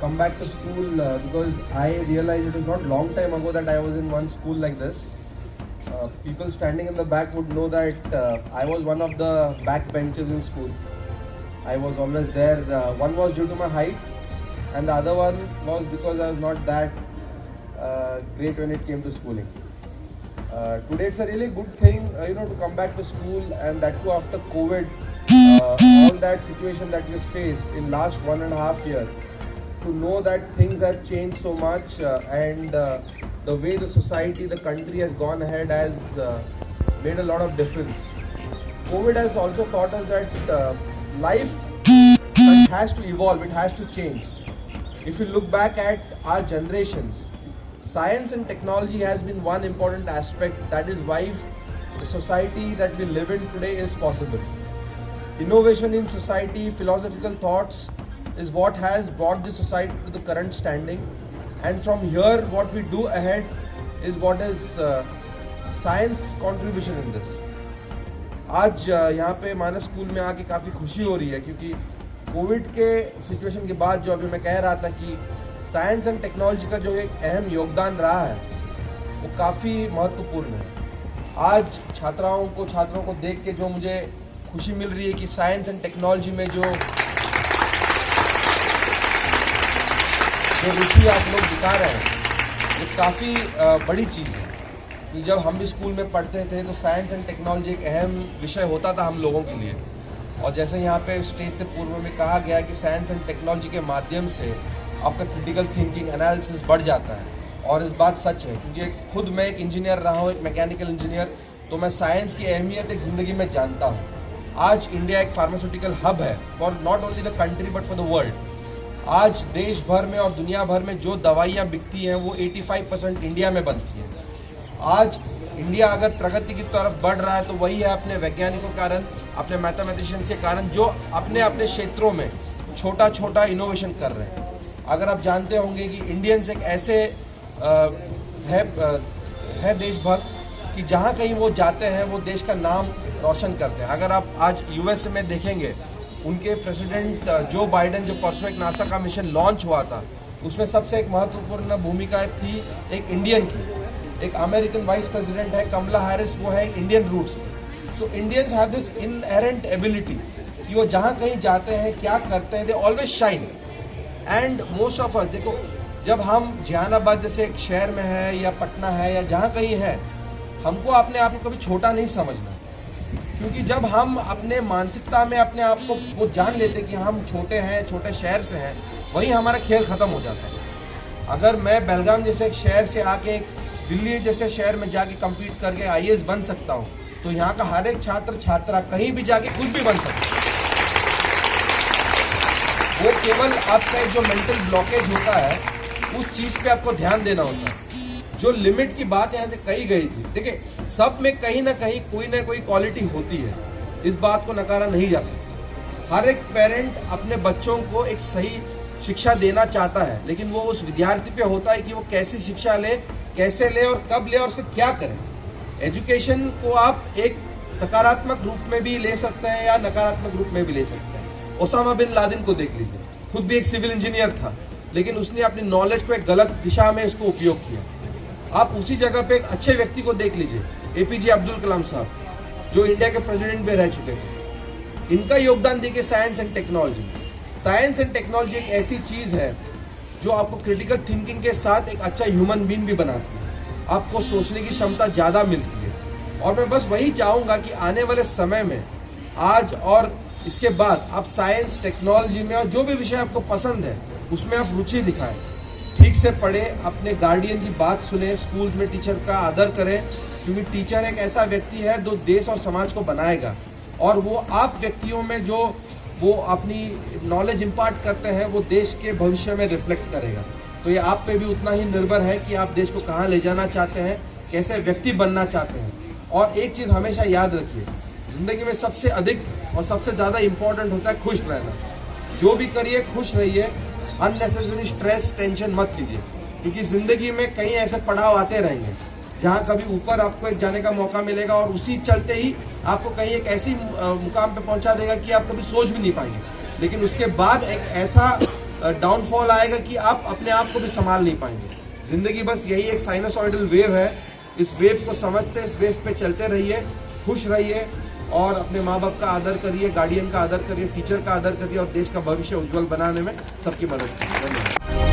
come back to school because I realized it was not long time ago that I was in one school like this. People standing in the back would know that I was one of the back benches in school. I was always there. One was due to my height, and the other one was because I was not that great when it came to schooling. Today it's a really good thing, to come back to school, and that too after COVID. All that situation that we faced in last 1.5 years, to know that things have changed so much and the way the society, the country has gone ahead has made a lot of difference. COVID has also taught us that life has to evolve, it has to change. If you look back at our generations, science and technology has been one important aspect. That is why the society that we live in today is possible. Innovation in society, philosophical thoughts is what has brought the society to the current standing, and from here what we do ahead is what is science contribution in this. आज यहाँ पे मानस school में आके काफ़ी खुशी हो रही है, क्योंकि कोविड के सिचुएशन के बाद जो अभी मैं कह रहा था कि साइंस एंड टेक्नोलॉजी का जो एक अहम योगदान रहा है वो काफ़ी महत्वपूर्ण है। आज छात्रों को देख के जो मुझे खुशी मिल रही है कि साइंस एंड टेक्नोलॉजी में जो रुचि आप लोग दिखा रहे हैं, ये काफ़ी बड़ी चीज़ है। कि जब हम भी स्कूल में पढ़ते थे तो साइंस एंड टेक्नोलॉजी एक अहम विषय होता था हम लोगों के लिए, और जैसे यहाँ पे स्टेज से पूर्व में कहा गया कि साइंस एंड टेक्नोलॉजी के माध्यम से आपका क्रिटिकल थिंकिंग एनालिसिस बढ़ जाता है, और इस बात सच है क्योंकि खुद मैं एक इंजीनियर रहा हूँ, एक मैकेनिकल इंजीनियर, तो मैं साइंस की अहमियत एक ज़िंदगी में जानता हूँ। आज इंडिया एक फार्मास्यूटिकल हब है for not only the country but for the world. आज देश भर में और दुनिया भर में जो दवाइयाँ बिकती हैं वो 85% इंडिया में बनती हैं। आज इंडिया अगर प्रगति की तरफ बढ़ रहा है तो वही है अपने वैज्ञानिकों के कारण, अपने मैथमेटिशियंस के कारण, जो अपने अपने क्षेत्रों में छोटा छोटा इनोवेशन कर रहे हैं। अगर आप जानते होंगे कि इंडियंस एक ऐसे है देशभक्त कि जहाँ कहीं वो जाते हैं वो देश का नाम रोशन करते हैं। अगर आप आज यूएस में देखेंगे, उनके प्रेसिडेंट जो बाइडेन, जो परसों एक नासा का मिशन लॉन्च हुआ था, उसमें सबसे एक महत्वपूर्ण भूमिका थी एक इंडियन की। एक अमेरिकन वाइस प्रेसिडेंट है कमला हैरिस, वो है इंडियन रूट्स की। So Indians have this inherent ability कि वो जहाँ कहीं जाते हैं क्या करते हैं, they always shine. And most of us, देखो जब हम जहानाबाद जैसे एक शहर में है या पटना है या जहाँ कहीं है, हमको अपने आप को कभी छोटा नहीं समझना, क्योंकि जब हम अपने मानसिकता में अपने आप को वो जान लेते कि हम छोटे हैं, छोटे शहर से हैं, वही हमारा खेल ख़त्म हो जाता है। अगर मैं बेलगाम जैसे एक शहर से आके दिल्ली जैसे शहर में जाके कम्पीट करके आईएएस बन सकता हूँ, तो यहाँ का हर एक छात्र छात्रा कहीं भी जाके कुछ भी बन सकता है। वो केवल आपका एक जो मेंटल ब्लॉकेज होता है उस चीज़ पे आपको ध्यान देना होता है। जो लिमिट की बात यहाँ से कही गई थी, देखिए सब में कहीं ना कहीं कोई ना कोई क्वालिटी होती है, इस बात को नकारा नहीं जा सकता। हर एक पेरेंट अपने बच्चों को एक सही शिक्षा देना चाहता है, लेकिन वो उस विद्यार्थी पे होता है कि वो कैसी शिक्षा ले, कैसे ले और कब ले और उसका क्या करें। एजुकेशन को आप एक सकारात्मक रूप में भी ले सकते हैं या नकारात्मक रूप में भी ले सकते हैं। ओसामा बिन लादेन को देख लीजिए, खुद भी एक सिविल इंजीनियर था, लेकिन उसने अपनी नॉलेज को एक गलत दिशा में इसको उपयोग किया। आप उसी जगह पे एक अच्छे व्यक्ति को देख लीजिए, एपीजे अब्दुल कलाम साहब, जो इंडिया के प्रेसिडेंट भी रह चुके थे। इनका योगदान देखिए science and technology. Science and technology एक ऐसी चीज़ है जो आपको क्रिटिकल थिंकिंग के साथ एक अच्छा ह्यूमन बीइंग भी बनाती है, आपको सोचने की क्षमता ज़्यादा मिलती है। और मैं बस वही चाहूँगा कि आने वाले समय में, आज और इसके बाद, आप साइंस टेक्नोलॉजी में और जो भी विषय आपको पसंद है उसमें आप रुचि दिखाएं, ठीक से पढ़ें, अपने गार्डियन की बात सुने, स्कूल में टीचर का आदर करें, क्योंकि टीचर एक ऐसा व्यक्ति है जो देश और समाज को बनाएगा, और वो आप व्यक्तियों में जो वो अपनी नॉलेज इम्पार्ट करते हैं वो देश के भविष्य में रिफ्लेक्ट करेगा। तो ये आप पे भी उतना ही निर्भर है कि आप देश को कहाँ ले जाना चाहते हैं, कैसे व्यक्ति बनना चाहते हैं। और एक चीज़ हमेशा याद रखिए, ज़िंदगी में सबसे अधिक और सबसे ज़्यादा इम्पोर्टेंट होता है खुश रहना। जो भी करिए खुश रहिए, अननेसेसरी स्ट्रेस टेंशन मत कीजिए, क्योंकि ज़िंदगी में कई ऐसे पड़ाव आते रहेंगे जहाँ कभी ऊपर आपको एक जाने का मौका मिलेगा और उसी चलते ही आपको कहीं एक ऐसी मुकाम पे पहुँचा देगा कि आप कभी सोच भी नहीं पाएंगे। लेकिन उसके बाद एक ऐसा डाउनफॉल आएगा कि आप अपने आप को भी संभाल नहीं पाएंगे। जिंदगी बस यही एक साइनसॉइडल वेव है। इस वेव को समझते, इस वेव पे चलते रहिए, खुश रहिए और अपने माँ बाप का आदर करिए, गार्डियन का आदर करिए, टीचर का आदर करिए और देश का भविष्य उज्जवल बनाने में सबकी मदद कीजिए। धन्यवाद।